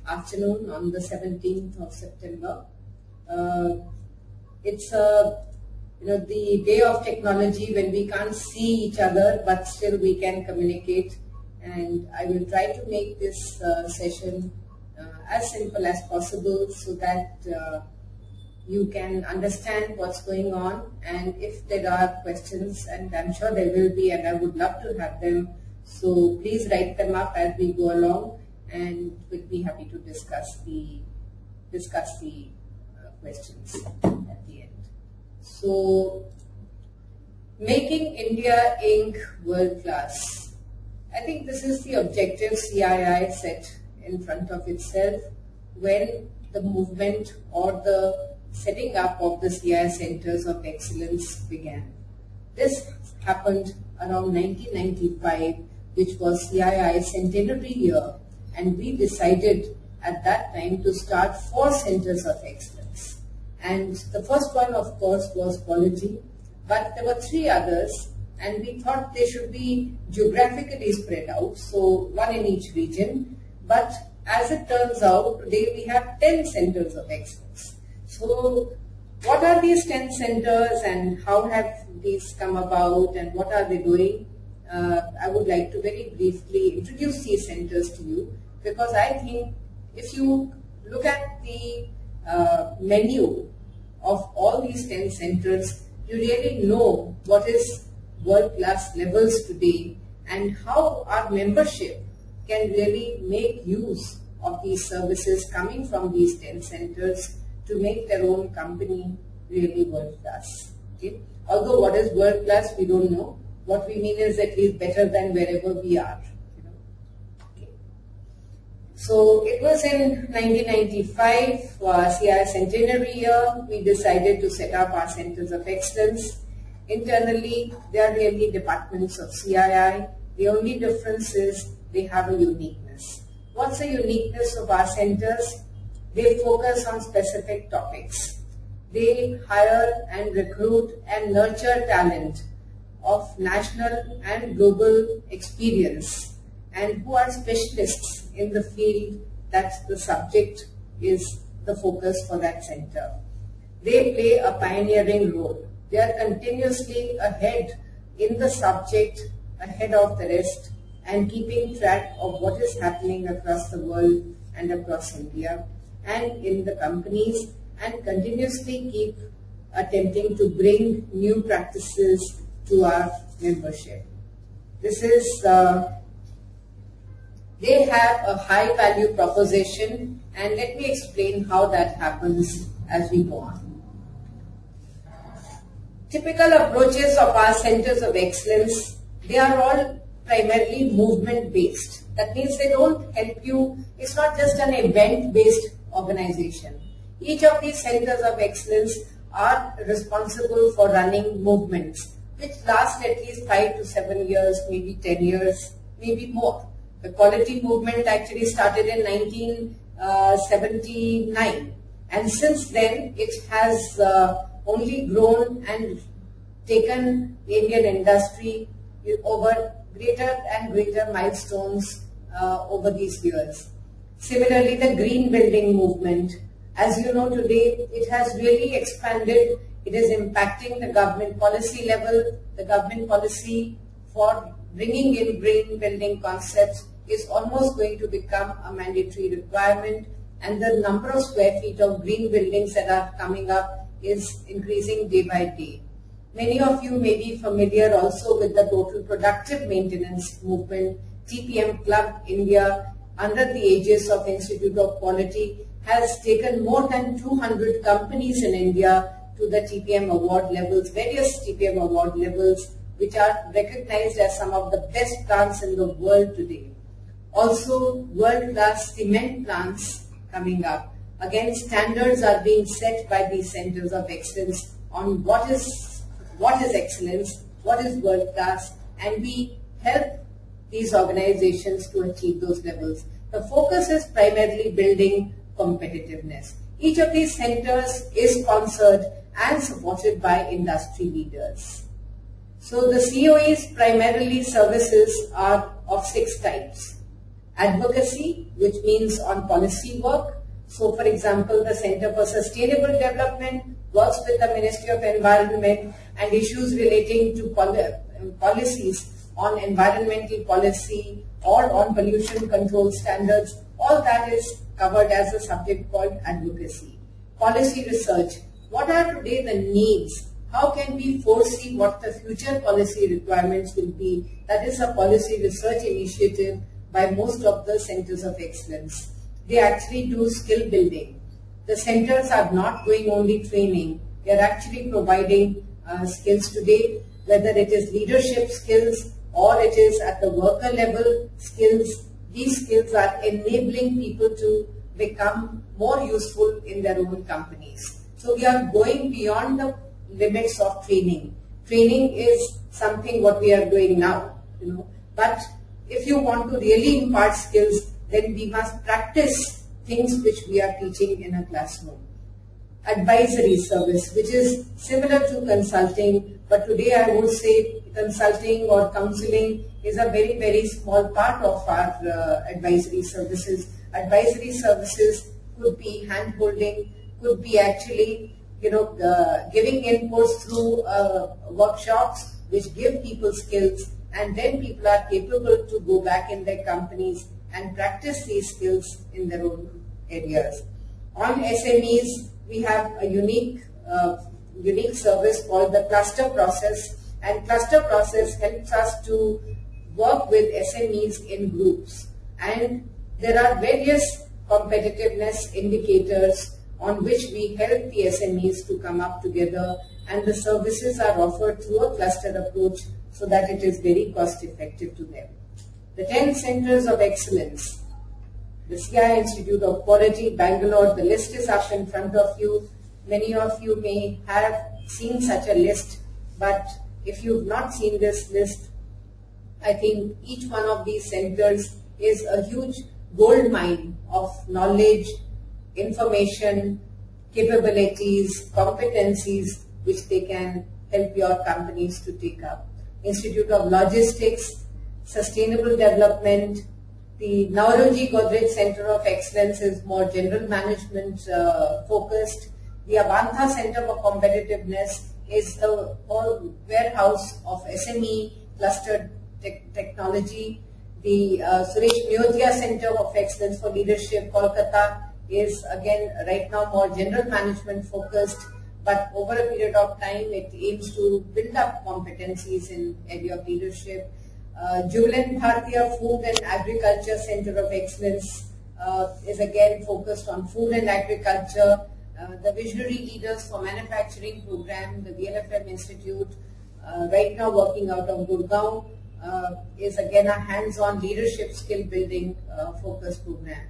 afternoon on the 17th of September. It's the day of technology when we can't see each other, but still we can communicate. And I will try to make this session as simple as possible so that you can understand what's going on. And if there are questions, and I'm sure there will be, and I would love to have them, so please write them up as we go along, and we'll be happy to discuss the questions at the end. So, making India Inc. world class. I think this is the objective CII set in front of itself when the movement or the setting up of the CII Centers of Excellence began. This happened around 1995, which was CII centenary year, and we decided at that time to start 4 centers of excellence. And the first one, of course, was quality, but there were 3 others, and we thought they should be geographically spread out, so 1 in each region. But as it turns out, today we have 10 centers of excellence. So what are these 10 centers and how have these come about and what are they doing? I would like to very briefly introduce these centers to you, because I think if you look at the menu of all these 10 centers, you really know what is world-class levels today and how our membership can really make use of these services coming from these 10 centers to make their own company really world-class. Okay? Although what is world-class, we don't know. What we mean is at least better than wherever we are. Okay. So it was in 1995, CII centenary year, we decided to set up our centers of excellence. Internally, they are really departments of CII. The only difference is they have a uniqueness. What's the uniqueness of our centers? They focus on specific topics. They hire and recruit and nurture talent of national and global experience and who are specialists in the field that the subject is the focus for that center. They play a pioneering role. They are continuously ahead in the subject, ahead of the rest, and keeping track of what is happening across the world and across India and in the companies, and continuously keep attempting to bring new practices to our membership. This is, they have a high value proposition, and let me explain how that happens as we go on. Typical approaches of our centers of excellence, they are all primarily movement based. That means they don't help you, it's not just an event based organization. Each of these centers of excellence are responsible for running movements which last at least 5 to 7 years, maybe 10 years, maybe more. The quality movement actually started in 1979, and since then it has only grown and taken the Indian industry over greater and greater milestones over these years. Similarly, the green building movement, as you know today, it has really expanded. It is impacting the government policy level. The government policy for bringing in green building concepts is almost going to become a mandatory requirement, and the number of square feet of green buildings that are coming up is increasing day by day. Many of you may be familiar also with the Total Productive Maintenance movement. TPM Club India, under the aegis of Institute of Quality, has taken more than 200 companies in India to the TPM award levels, various TPM award levels, which are recognized as some of the best plants in the world today. Also, world-class cement plants coming up. Again, standards are being set by these centers of excellence on what is excellence, what is world-class, and we help these organizations to achieve those levels. The focus is primarily building competitiveness. Each of these centers is sponsored and supported by industry leaders. So the COE's primarily services are of 6 types. Advocacy, which means on policy work. So, for example, the Center for Sustainable Development works with the Ministry of Environment and issues relating to policies on environmental policy or on pollution control standards. All that is covered as a subject called advocacy. Policy research. What are today the needs? How can we foresee what the future policy requirements will be? That is a policy research initiative by most of the centers of excellence. They actually do skill building. The centers are not doing only training. They are actually providing skills today, whether it is leadership skills or it is at the worker level skills. These skills are enabling people to become more useful in their own companies. So we are going beyond the limits of training. Training is something what we are doing now, but if you want to really impart skills, then we must practice things which we are teaching in a classroom. Advisory service, which is similar to consulting, but today I would say consulting or counseling is a very, very small part of our advisory services. Advisory services could be hand-holding, could be actually giving inputs through workshops which give people skills, and then people are capable to go back in their companies and practice these skills in their own areas. On SMEs, we have a unique service called the cluster process, and cluster process helps us to work with SMEs in groups, and there are various competitiveness indicators on which we help the SMEs to come up together, and the services are offered through a cluster approach so that it is very cost effective to them. The 10 centers of excellence, the CII Institute of Quality, Bangalore, the list is up in front of you. Many of you may have seen such a list, but if you've not seen this list, I think each one of these centers is a huge gold mine of knowledge, information, capabilities, competencies which they can help your companies to take up. Institute of Logistics, Sustainable Development, the Nauroji Godrej Center of Excellence is more general management focused. The Avantha Center for Competitiveness is the whole warehouse of SME clustered technology. The Suresh Neotia Center of Excellence for Leadership, Kolkata, is again right now more general management focused, but over a period of time it aims to build up competencies in area of leadership. Jubilant Bhartiya Food and Agriculture Center of Excellence is again focused on food and agriculture. The Visionary Leaders for Manufacturing program, the VLFM Institute, right now working out of Gurgaon, is again a hands-on leadership skill building focused program.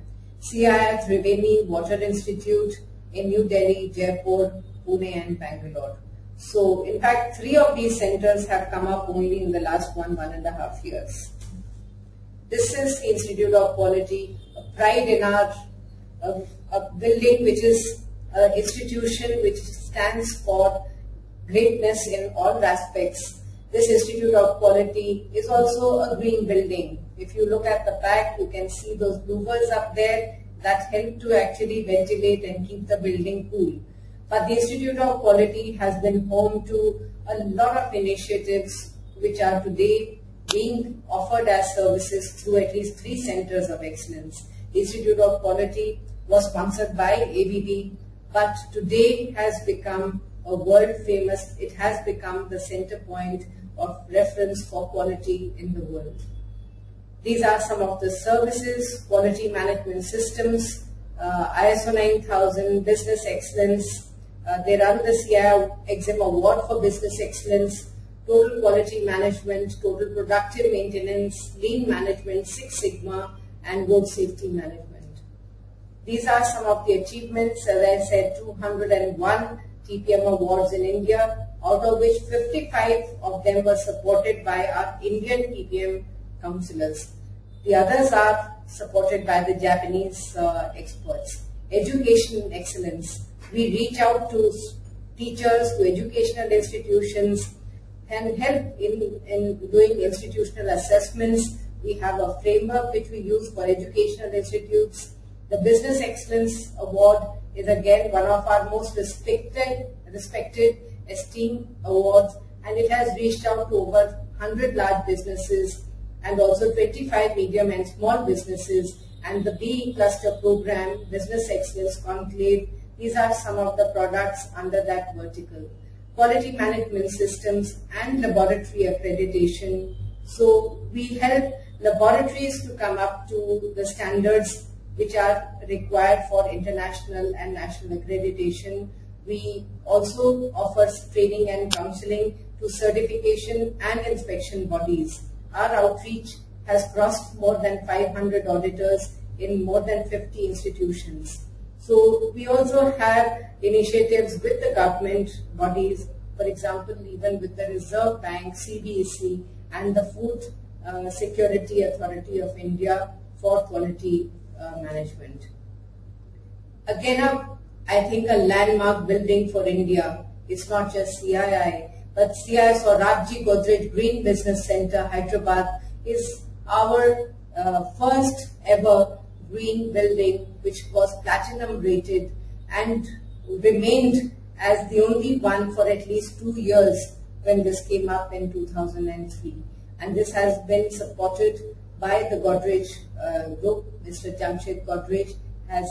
CII Triveni Water Institute in New Delhi, Jaipur, Pune and Bangalore. So in fact 3 of these centers have come up only in the last 1.5 years. This is the Institute of Quality, a pride in our a building which is an institution which stands for greatness in all aspects. This Institute of Quality is also a green building. If you look at the back, you can see those louvers up there that help to actually ventilate and keep the building cool. But the Institute of Quality has been home to a lot of initiatives which are today being offered as services through at least 3 centers of excellence. The Institute of Quality was sponsored by ABB, but today has become a world famous, it has become the center point of reference for quality in the world. These are some of the services: quality management systems, ISO 9000, business excellence. They run the CII Exim Award for Business Excellence, Total Quality Management, Total Productive Maintenance, Lean Management, Six Sigma, and Road Safety Management. These are some of the achievements. As I said, 201 TPM awards in India, out of which 55 of them were supported by our Indian TPM counselors. The others are supported by the Japanese experts. Education excellence. We reach out to teachers, to educational institutions, and help in doing institutional assessments We have a framework which we use for educational institutes. The Business Excellence Award is again one of our most respected, esteemed awards, and it has reached out to over 100 large businesses and also 25 medium and small businesses, and the BE Cluster Program, Business Excellence Conclave. These are some of the products under that vertical. Quality management systems and laboratory accreditation. So we help laboratories to come up to the standards which are required for international and national accreditation. We also offer training and counseling to certification and inspection bodies. Our outreach has crossed more than 500 auditors in more than 50 institutions. So we also have initiatives with the government bodies, for example, even with the Reserve Bank, CBSE, and the Food Security Authority of India for quality management. Again, I think a landmark building for India is not just CII, but CII Saurabhji Godrej Green Business Center, Hyderabad, is our first ever green building which was platinum rated and remained as the only one for at least 2 years when this came up in 2003. And this has been supported by the Godrej group. Mr. Jamshed Godrej has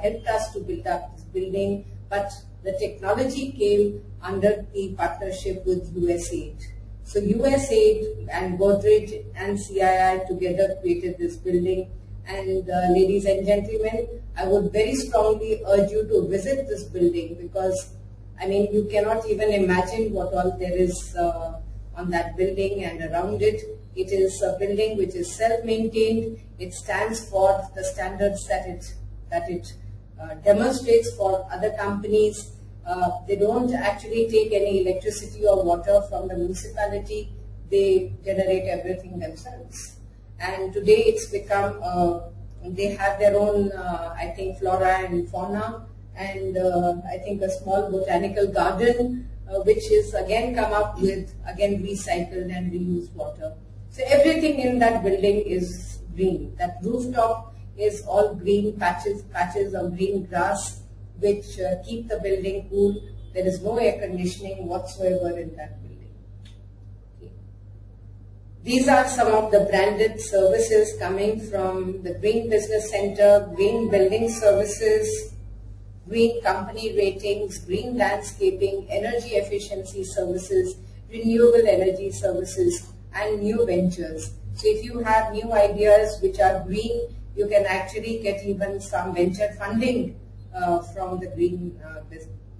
helped us to build up this building, but the technology came under the partnership with USAID. So USAID and Godrej and CII together created this building. And ladies and gentlemen, I would very strongly urge you to visit this building, because I mean, you cannot even imagine what all there is on that building and around it. It is a building which is self-maintained. It stands for the standards that it demonstrates for other companies. They don't actually take any electricity or water from the municipality. They generate everything themselves. And today it's become, they have their own, I think, flora and fauna, and I think a small botanical garden, which is again come up with, again, recycled and reused water. So everything in that building is green. That rooftop is all green, patches of green grass, which keep the building cool. There is no air conditioning whatsoever in that building. Okay. These are some of the branded services coming from the Green Business Center, Green Building Services, Green Company Ratings, Green Landscaping, Energy Efficiency Services, Renewable Energy Services, and New Ventures. So if you have new ideas which are green, you can actually get even some venture funding from the Green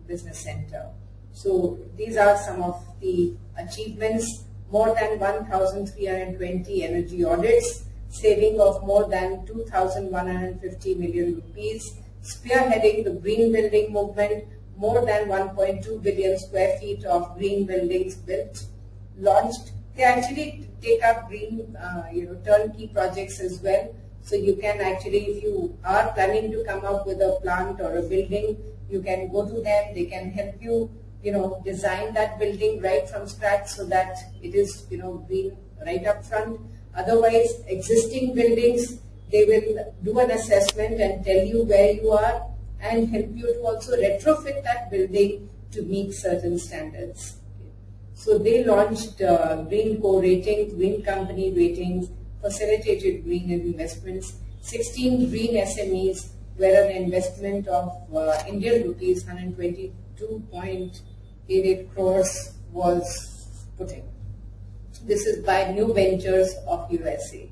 Business Center. So these are some of the achievements. More than 1,320 energy audits, saving of more than 2,150 million rupees, spearheading the green building movement, more than 1.2 billion square feet of green buildings built, launched. They actually take up green, turnkey projects as well. So you can actually, if you are planning to come up with a plant or a building, you can go to them. They can help you, design that building right from scratch so that it is, green right up front. Otherwise, existing buildings, they will do an assessment and tell you where you are and help you to also retrofit that building to meet certain standards. So they launched Green Co Ratings, Green Company Ratings, facilitated green investments. 16 green SMEs where an investment of Indian rupees 122.88 crores was put in. This is by New Ventures of USA.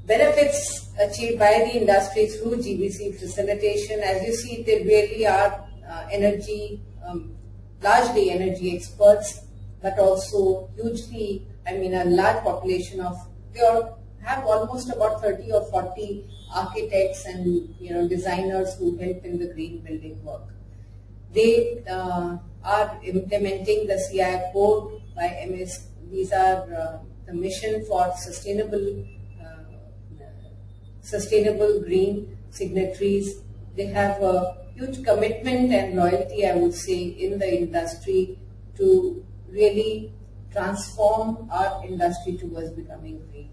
Benefits achieved by the industry through GBC facilitation. As you see, they really are largely energy experts, but also hugely, a large population of, they all have almost about 30 or 40 architects and designers who help in the green building work. They are implementing the CI code by MS. These are the mission for sustainable green signatories. They have a huge commitment and loyalty, I would say, in the industry to really transform our industry towards becoming green.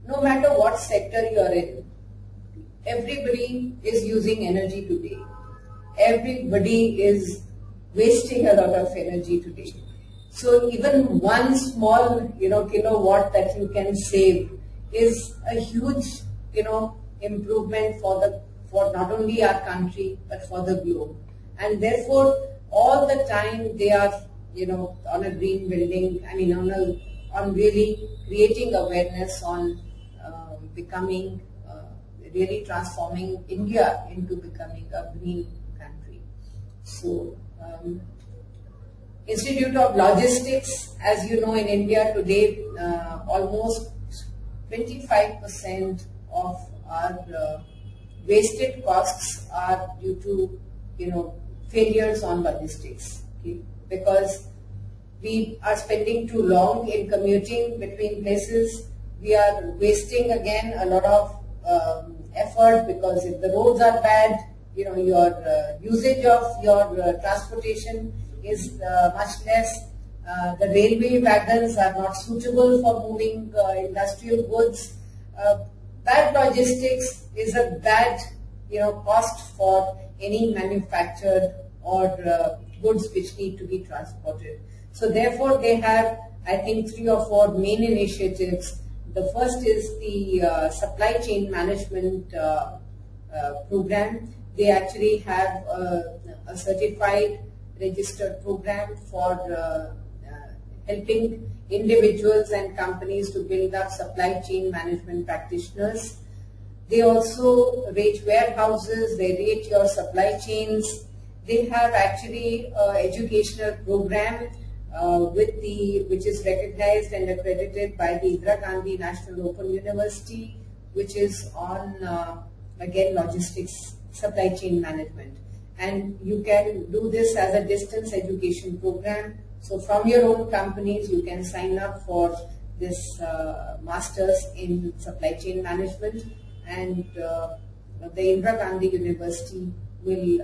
No matter what sector you are in, everybody is using energy today. Everybody is wasting a lot of energy today. So even one small, kilowatt that you can save is a huge, improvement for not only our country but for the globe. And therefore, all the time they are, on a green building. On really creating awareness on becoming, really transforming India into becoming a green country. So, Institute of Logistics, as you know, in India today, almost 25% of our wasted costs are due to, failures on logistics. Okay? Because we are spending too long in commuting between places. We are wasting again a lot of effort, because if the roads are bad, your usage of your transportation is much less. The railway wagons are not suitable for moving industrial goods. Bad logistics is a bad cost for any manufactured or goods which need to be transported. So therefore they have, I think, 3 or 4 main initiatives. The first is the supply chain management program. They actually have a certified registered program for helping individuals and companies to build up supply chain management practitioners. They also rate warehouses, they rate your supply chains. They have actually an educational program which is recognized and accredited by the Indira Gandhi National Open University, which is on, again, logistics, supply chain management. And you can do this as a distance education program. So from your own companies, you can sign up for this Masters in Supply Chain Management, and the Indira Gandhi University will,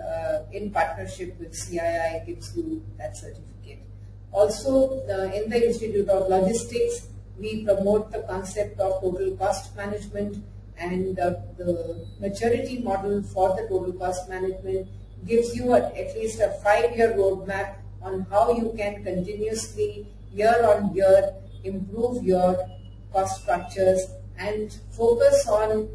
in partnership with CII, gives you that certificate. Also, in the Institute of Logistics, we promote the concept of total cost management, and the maturity model for the total cost management gives you at least a 5-year roadmap on how you can continuously, year on year, improve your cost structures and focus on,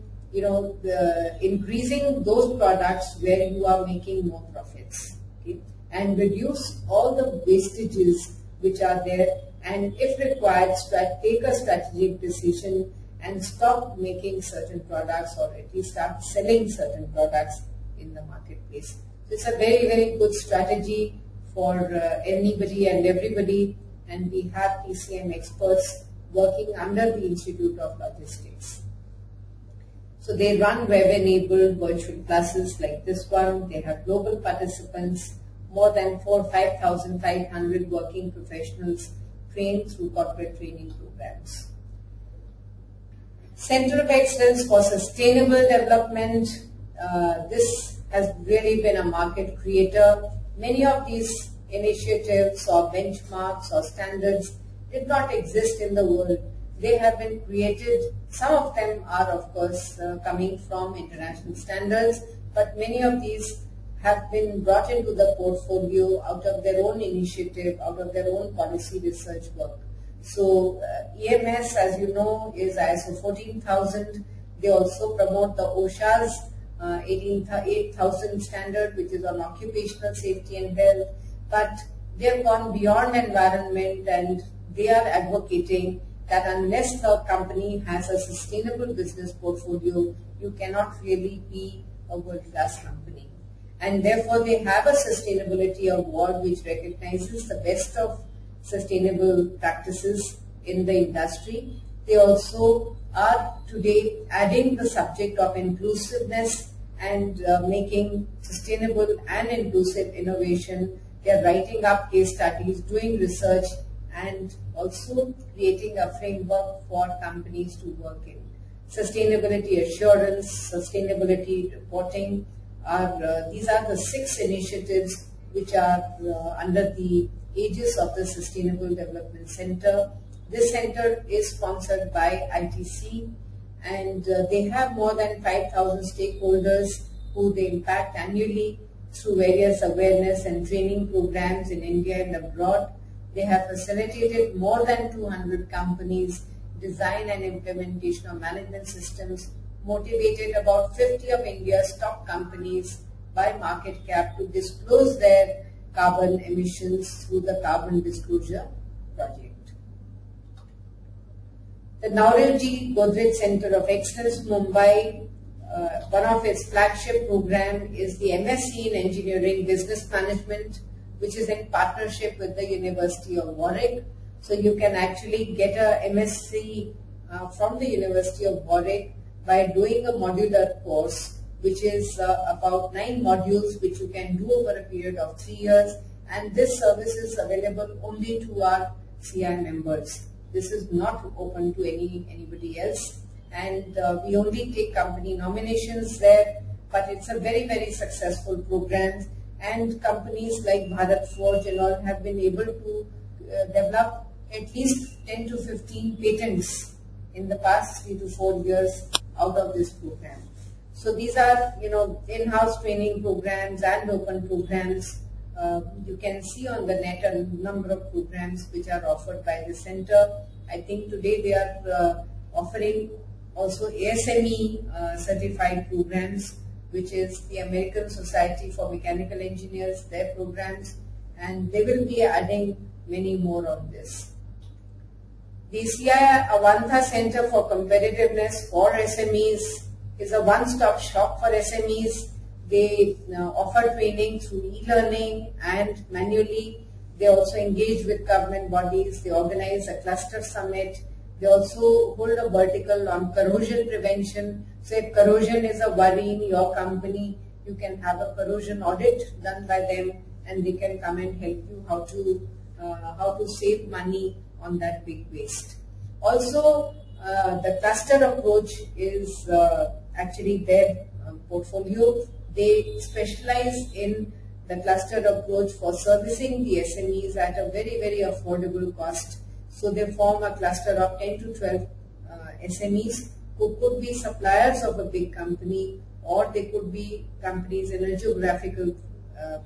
increasing those products where you are making more profits, okay? And reduce all the wastages which are there, and if required, take a strategic decision and stop making certain products, or at least start selling certain products in the marketplace. So it's a very, very good strategy for anybody and everybody, and we have TCM experts working under the Institute of Logistics. So they run web-enabled virtual classes like this one. They have global participants, more than 5,500 working professionals trained through corporate training programs. Center of Excellence for Sustainable Development. This has really been a market creator. Many of these initiatives or benchmarks or standards did not exist in the world. They have been created. Some of them are, of course, coming from international standards, but many of these have been brought into the portfolio out of their own initiative, out of their own policy research work. So EMS, as you know, is ISO 14000. They also promote the OSHA's 8000 standard, which is on occupational safety and health. But they have gone beyond environment, and they are advocating that unless the company has a sustainable business portfolio, you cannot really be a world-class company. And therefore, they have a sustainability award which recognizes the best of sustainable practices in the industry. They also are today adding the subject of inclusiveness and making sustainable and inclusive innovation. They are writing up case studies, doing research, and also creating a framework for companies to work in. Sustainability assurance, sustainability reporting, these are the 6 initiatives which are under the Aegis of the Sustainable Development Center. This center is sponsored by ITC, and they have more than 5,000 stakeholders who they impact annually through various awareness and training programs in India and abroad. They have facilitated more than 200 companies design and implementation of management systems, motivated about 50 of India's top companies by market cap to disclose their carbon emissions through the Carbon Disclosure Project. The Naurilji Godrej Center of Excellence, Mumbai, one of its flagship program is the MSc in Engineering Business Management, which is in partnership with the University of Warwick. So you can actually get a MSc from the University of Warwick by doing a modular course, which is about 9 modules, which you can do over a period of 3 years. And this service is available only to our CI members. This is not open to anybody else. And we only take company nominations there, but it's a very, very successful program. And companies like Bharat Forge and all have been able to develop at least 10 to 15 patents in the past 3 to 4 years out of this program. So these are, in-house training programs and open programs. You can see on the net a number of programs which are offered by the center. I think today they are offering also ASME certified programs, which is the American Society for Mechanical Engineers, their programs, and they will be adding many more on this. The CI Avantha Center for Competitiveness for SMEs is a one-stop shop for SMEs. They offer training through e-learning and manually. They also engage with government bodies. They organize a cluster summit. They also hold a vertical on corrosion prevention. So if corrosion is a worry in your company, you can have a corrosion audit done by them, and they can come and help you how to save money on that big waste. Also, the cluster approach is actually their portfolio. They specialize in the cluster approach for servicing the SMEs at a very, very affordable cost. So they form a cluster of 10 to 12 SMEs who could be suppliers of a big company, or they could be companies in a geographical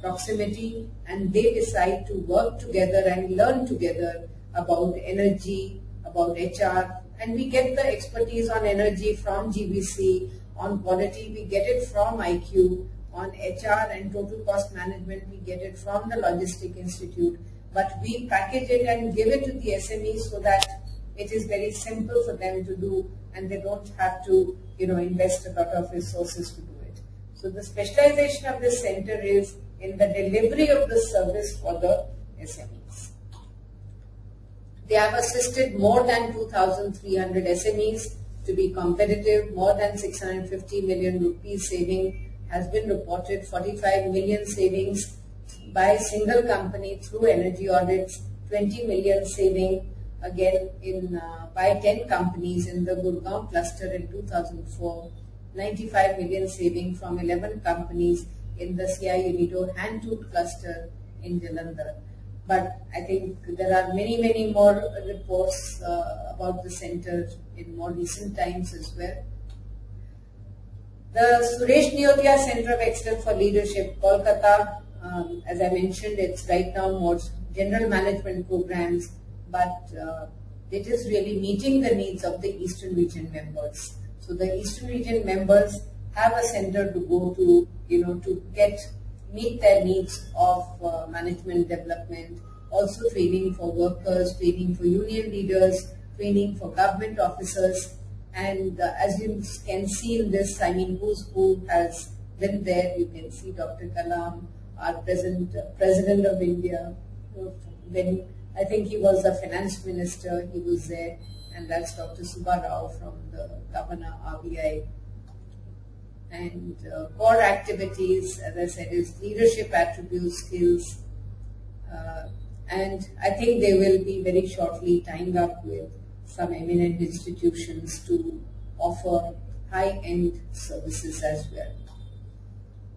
proximity, and they decide to work together and learn together about energy, about HR, and we get the expertise on energy from GBC, on quality we get it from IQ, on HR and total cost management we get it from the Logistic Institute, but we package it and give it to the SMEs so that it is very simple for them to do, and they don't have to invest a lot of resources to do it. So the specialization of this center is in the delivery of the service for the SMEs. They have assisted more than 2,300 SMEs to be competitive. More than 650 million rupees saving has been reported, 45 million savings by a single company through energy audits, 20 million saving again by 10 companies in the Gurgaon cluster in 2004, 95 million saving from 11 companies in the CI Unito hand tool cluster in Jalandhar. But I think there are many, many more reports about the center in more recent times as well. The Suresh Neotia Center of Excellence for Leadership, Kolkata, as I mentioned, it's right now more general management programs, but it is really meeting the needs of the Eastern Region members. So the Eastern Region members have a center to go to, to meet their needs of management development, also training for workers, training for union leaders, training for government officers. And as you can see in this, who's who has been there. You can see Dr. Kalam, our present President of India. When I think he was a finance minister, he was there. And that's Dr. Subba Rao from the Governor RBI. And core activities, as I said, is leadership attributes, skills, and I think they will be very shortly tying up with some eminent institutions to offer high-end services as well.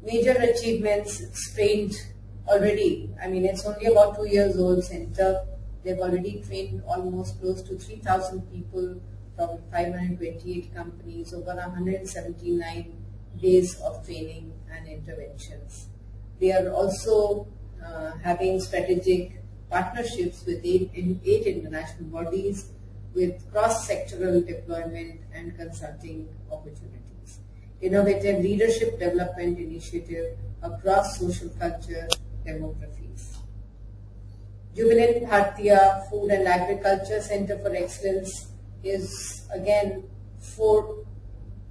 Major achievements: trained already, I mean, it's only about 2 years old center. They've already trained almost close to 3,000 people from 528 companies over 179 days of training and interventions. They are also having strategic partnerships with eight international bodies with cross-sectoral deployment and consulting opportunities. Innovative leadership development initiative across social culture demographies. Jubilant Bhartiya Food and Agriculture Center for Excellence is again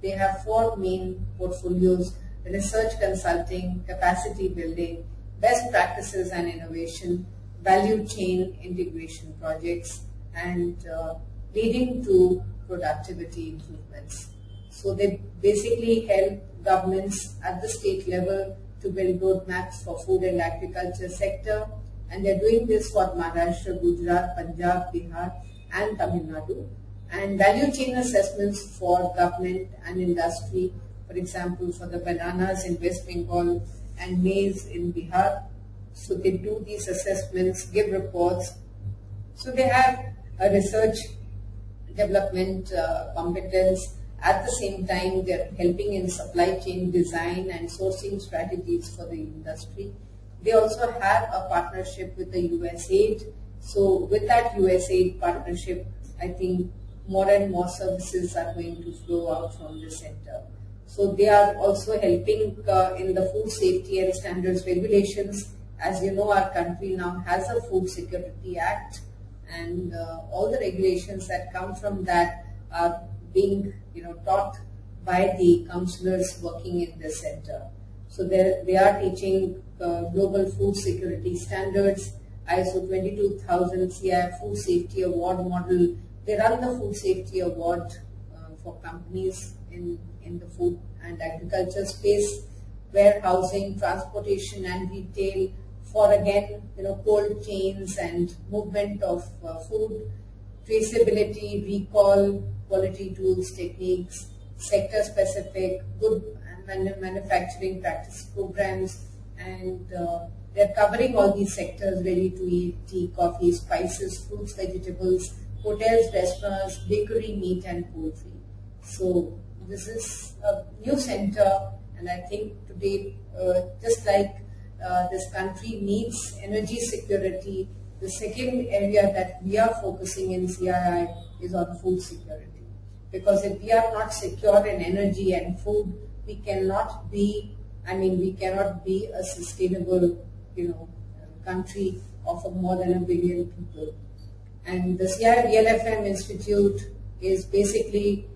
they have four main portfolios: research consulting, capacity building, best practices and innovation, value chain integration projects, and leading to productivity improvements. So they basically help governments at the state level to build roadmaps for food and agriculture sector, and they're doing this for Maharashtra, Gujarat, Punjab, Bihar and Tamil Nadu, and value chain assessments for government and industry, for example for the bananas in West Bengal and maize in Bihar. So they do these assessments, give reports. So they have a research development competence. At the same time, they're helping in supply chain design and sourcing strategies for the industry. They also have a partnership with the USAID. So with that USAID partnership, I think more and more services are going to flow out from the center. So they are also helping in the food safety and standards regulations. As you know, our country now has a Food Security Act, and all the regulations that come from that are being taught by the counselors working in the center. So they are teaching global food security standards, ISO 22000 CI Food Safety Award model. They run the Food Safety Award for companies in the food and agriculture space, warehousing, transportation and retail, for again cold chains and movement of food, traceability, recall, quality tools, techniques, sector specific, good manufacturing practice programs, and they're covering all these sectors: ready to eat, tea, coffee, spices, fruits, vegetables, hotels, restaurants, bakery, meat and poultry. So this is a new center, and I think today, just like this country needs energy security, the second area that we are focusing in CII is on food security. Because if we are not secure in energy and food, we cannot be a sustainable, country of more than 1 billion people. And the CII VLFM Institute is basically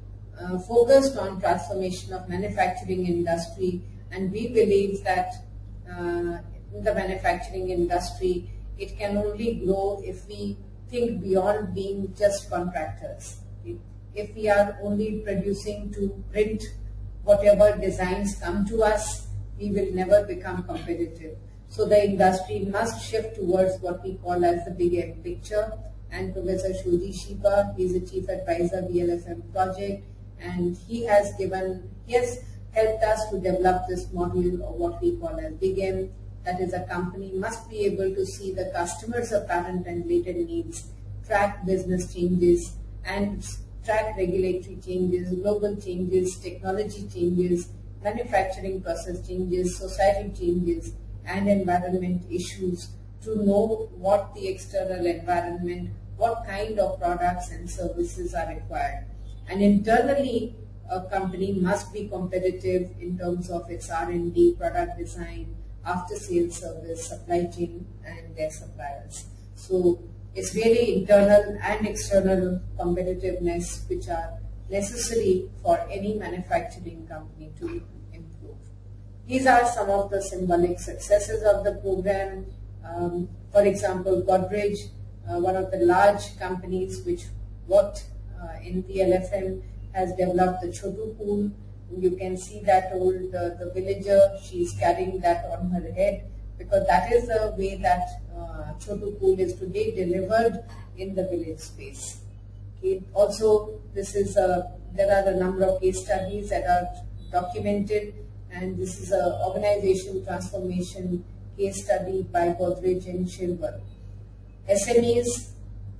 focused on transformation of manufacturing industry, and we believe that in the manufacturing industry, it can only grow if we think beyond being just contractors. If we are only producing to print whatever designs come to us, we will never become competitive. So the industry must shift towards what we call as the big M picture. And Professor Shoji Shiba, he is the Chief Advisor VLFM project, and he has helped us to develop this model of what we call as big M. That is, a company must be able to see the customer's apparent and latent needs, track business changes, and track regulatory changes, global changes, technology changes, manufacturing process changes, society changes, and environment issues, to know what the external environment, what kind of products and services are required. And internally, a company must be competitive in terms of its R&D, product design, after-sales service, supply chain, and their suppliers. So it's really internal and external competitiveness which are necessary for any manufacturing company to improve. These are some of the symbolic successes of the program. For example, Godrej, one of the large companies which worked in VLFM, has developed the Chotu Pool. You can see that the villager, she is carrying that on her head, because that is the way that Chotu Pool is today delivered in the village space. Okay. Also, there are a number of case studies that are documented, and this is an organization transformation case study by Godrej and Shirwal. SMEs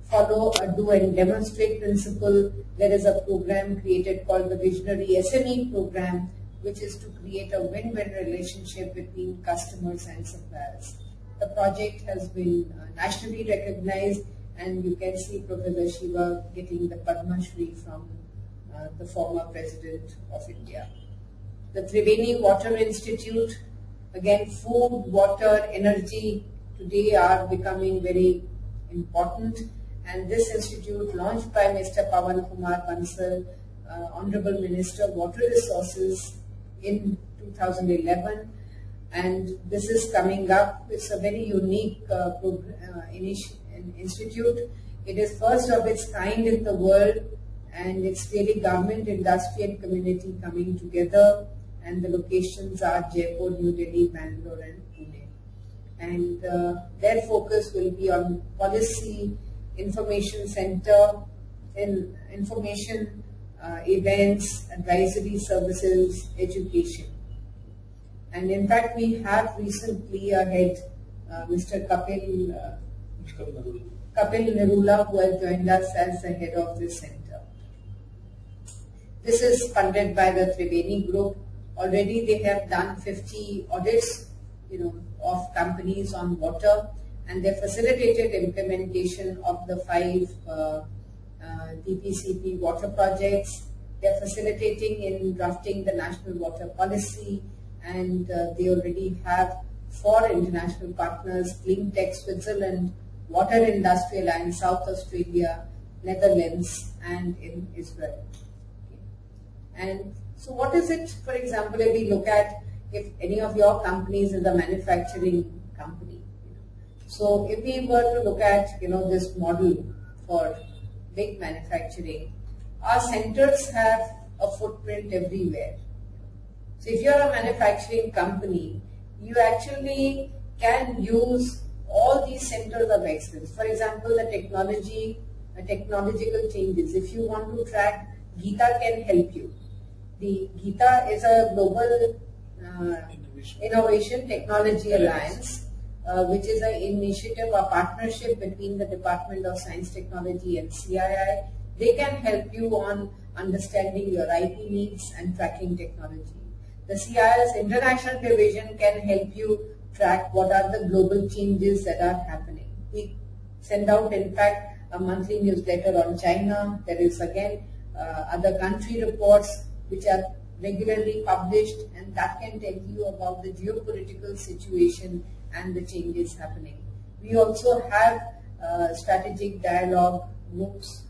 follow a do and demonstrate principle. There is a program created called the Visionary SME program, which is to create a win-win relationship between customers and suppliers. The project has been nationally recognized, and you can see Professor Shiva getting the Padma Shri from the former President of India. The Triveni Water Institute, again, food, water, energy today are becoming very important, and this institute, launched by Mr. Pawan Kumar Bansal, Honorable Minister of Water Resources, in 2011, and this is coming up. It's a very unique institute. It is first of its kind in the world, and it's really government, industry and community coming together, and the locations are Jaipur, New Delhi, Bangalore and Pune. And their focus will be on policy, information center, information events, advisory services, education. And in fact, we have recently a head, Mr. Kapil Nirula, who has joined us as the head of this center. This is funded by the Triveni Group. Already they have done 50 audits, of companies on water, and they facilitated implementation of the 5 DPCP water projects. They are facilitating in drafting the national water policy, and they already have 4 international partners: Cleantech Switzerland, Water Industry Alliance South Australia, Netherlands, and in Israel. Okay. And so what is it, for example, if we look at, if any of your companies is a manufacturing company, so if we were to look at, this model for big manufacturing, our centers have a footprint everywhere. So if you are a manufacturing company, you actually can use all these centers of excellence. For example, the technological changes. If you want to track, Geeta can help you. The Geeta is a global Innovation Technology Alliance, which is an initiative, a partnership between the Department of Science, Technology and CII. They can help you on understanding your IP needs and tracking technology. The CII's International Division can help you track what are the global changes that are happening. We send out, in fact, a monthly newsletter on China. There is again other country reports which are regularly published, and that can tell you about the geopolitical situation and the changes happening. We also have strategic dialogue groups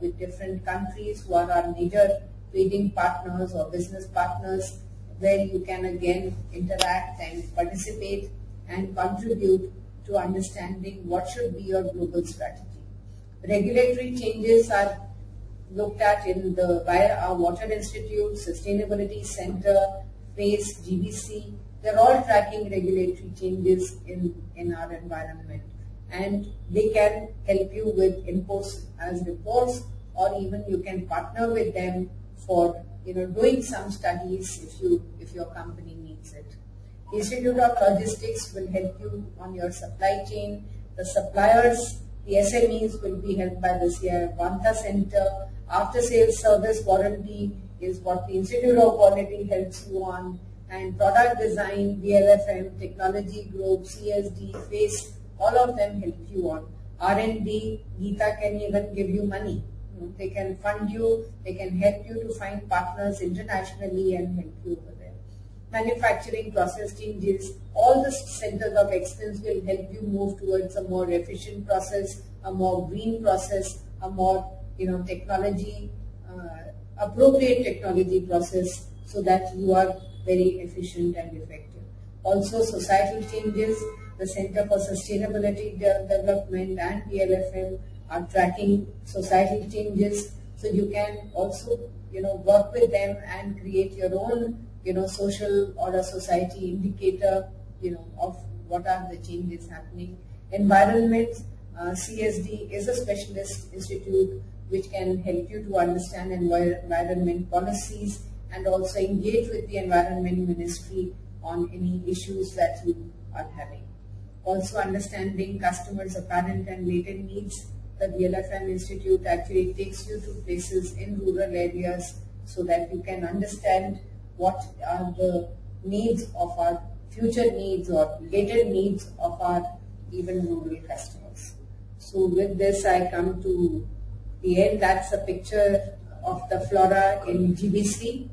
with different countries who are our major trading partners or business partners, where you can again interact and participate and contribute to understanding what should be your global strategy. Regulatory changes are looked at via our Water Institute, Sustainability Center, FACE, GBC. They're all tracking regulatory changes in our environment, and they can help you with inputs as reports, or even you can partner with them for doing some studies if your company needs it. Institute of Logistics will help you on your supply chain. The suppliers, the SMEs, will be helped by the CII Vanta Center. After sales service warranty is what the Institute of Quality helps you on, and product design, VLFM, technology group, CSD, FACE, all of them help you on. R&D, Geeta can even give you money. They can fund you, they can help you to find partners internationally and help you over there. Manufacturing process changes, all the centers of excellence will help you move towards a more efficient process, a more green process, a more technology, appropriate technology process, so that you are very efficient and effective. Also, societal changes, the Center for Sustainability Development and PLFM are tracking societal changes, so you can also work with them and create your own social or a society indicator of what are the changes happening. Environment, CSD is a specialist institute which can help you to understand environment policies and also engage with the Environment Ministry on any issues that you are having. Also understanding customers' apparent and latent needs. The DLFM Institute actually takes you to places in rural areas so that you can understand what are the needs of our future needs or latent needs of our even rural customers. So with this I come to the end. That's a picture of the flora in GBC.